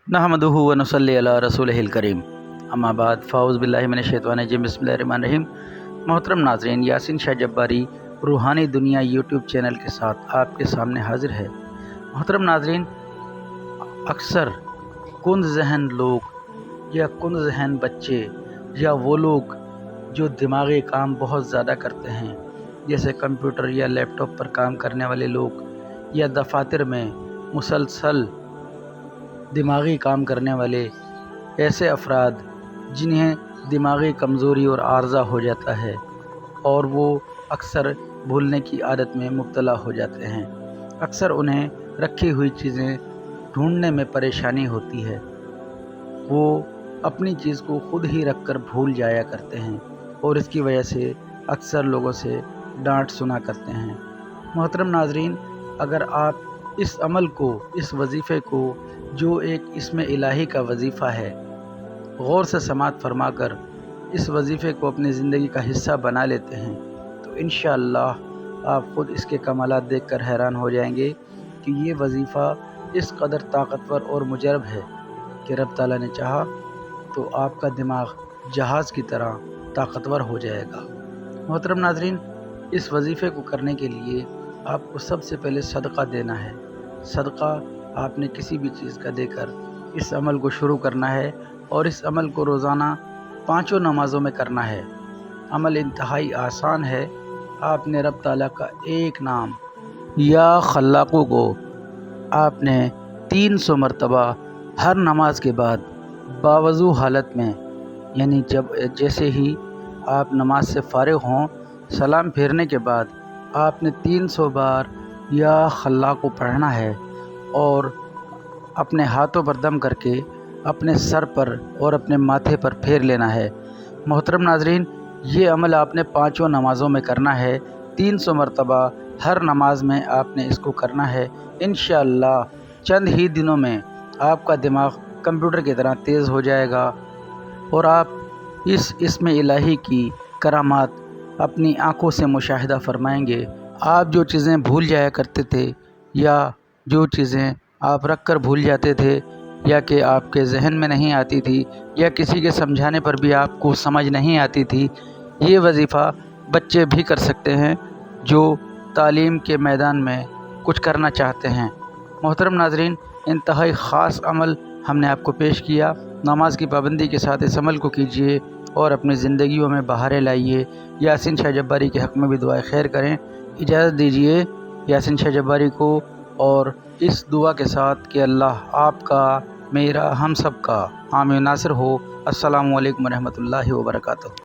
नहमदुहु व नसल्ली अला रसूलिहिल करीम। अम्मा बाद फ़ाउज़ बिल्लाहि मिनश्शैतानिर्रजीम बिस्मिल्लाहिर्रहमानिर्रहीम। मोहतरम नाज़रीन, यासीन शाह जब्बारी रूहानी दुनिया यूट्यूब चैनल के साथ आपके सामने हाजिर है। मोहतरम नाज़रीन, अक्सर कुंद जहन लोग या कुंद जहन बच्चे या वो लोग जो दिमागी काम बहुत ज़्यादा करते हैं, जैसे कंप्यूटर या लैपटॉप पर काम करने वाले लोग या दफातर में मुसलसल दिमागी काम करने वाले ऐसे अफराद जिन्हें दिमागी कमज़ोरी और आर्ज़ा हो जाता है और वो अक्सर भूलने की आदत में मुब्तला हो जाते हैं। अक्सर उन्हें रखी हुई चीज़ें ढूंढने में परेशानी होती है। वो अपनी चीज़ को खुद ही रख कर भूल जाया करते हैं और इसकी वजह से अक्सर लोगों से डांट सुना करते हैं। मोहतरम नाज़रीन, अगर आप इस अमल को, इस वजीफ़े को, जो एक इसमें इलाही का वजीफ़ा है, गौर से समाअत फरमा कर इस वजीफ़े को अपनी ज़िंदगी का हिस्सा बना लेते हैं तो इंशाअल्लाह आप ख़ुद इसके कमालात देखकर हैरान हो जाएंगे कि ये वजीफ़ा इस कदर ताकतवर और मुजरब है कि रब ताला ने चाहा तो आपका दिमाग जहाज़ की तरह ताकतवर हो जाएगा। मोहतरम नाज़रीन, इस वजीफ़े को करने के लिए आपको सबसे पहले सदका देना है। सदका आपने किसी भी चीज़ का देकर इस अमल को शुरू करना है और इस अमल को रोज़ाना 5 नमाज़ों में करना है। अमल इंतहाई आसान है। आपने रब ताला का एक नाम या खल्लाक़ू को आपने 300 मरतबा हर नमाज के बाद बावज़ू हालत में, यानी जैसे ही आप नमाज से फ़ारिग़ हों, सलाम फेरने के बाद आपने 300 बार या खल्लाक़ू पढ़ना है और अपने हाथों पर दम करके अपने सर पर और अपने माथे पर फेर लेना है। मोहतरम नाज़रीन, ये अमल आपने 5 नमाज़ों में करना है। 300 मरतबा हर नमाज में आपने इसको करना है। इंशाअल्लाह चंद ही दिनों में आपका दिमाग कंप्यूटर की तरह तेज़ हो जाएगा और आप इसमें इलाही की करामात अपनी आँखों से मुशाहिदा फरमाएंगे। आप जो चीज़ें भूल जाया करते थे या जो चीज़ें आप रख कर भूल जाते थे या कि आपके जहन में नहीं आती थी या किसी के समझाने पर भी आपको समझ नहीं आती थी, ये वजीफ़ा बच्चे भी कर सकते हैं जो तालीम के मैदान में कुछ करना चाहते हैं। मोहतरम नाज़रीन, इंतहाई ख़ास अमल हमने आपको पेश किया। नमाज की पाबंदी के साथ इस अमल को कीजिए और अपनी ज़िंदगियों में बहारें लाइए। यासीन शाह जब्बारी के हक़ में भी दुआएं खैर करें। इजाज़त दीजिए यासीन शाह जब्बारी को और इस दुआ के साथ कि अल्लाह आपका, मेरा, हम सब का हामी नासिर हो। अस्सलामु अलैकुम व रहमतुल्लाहि व बरकातहू।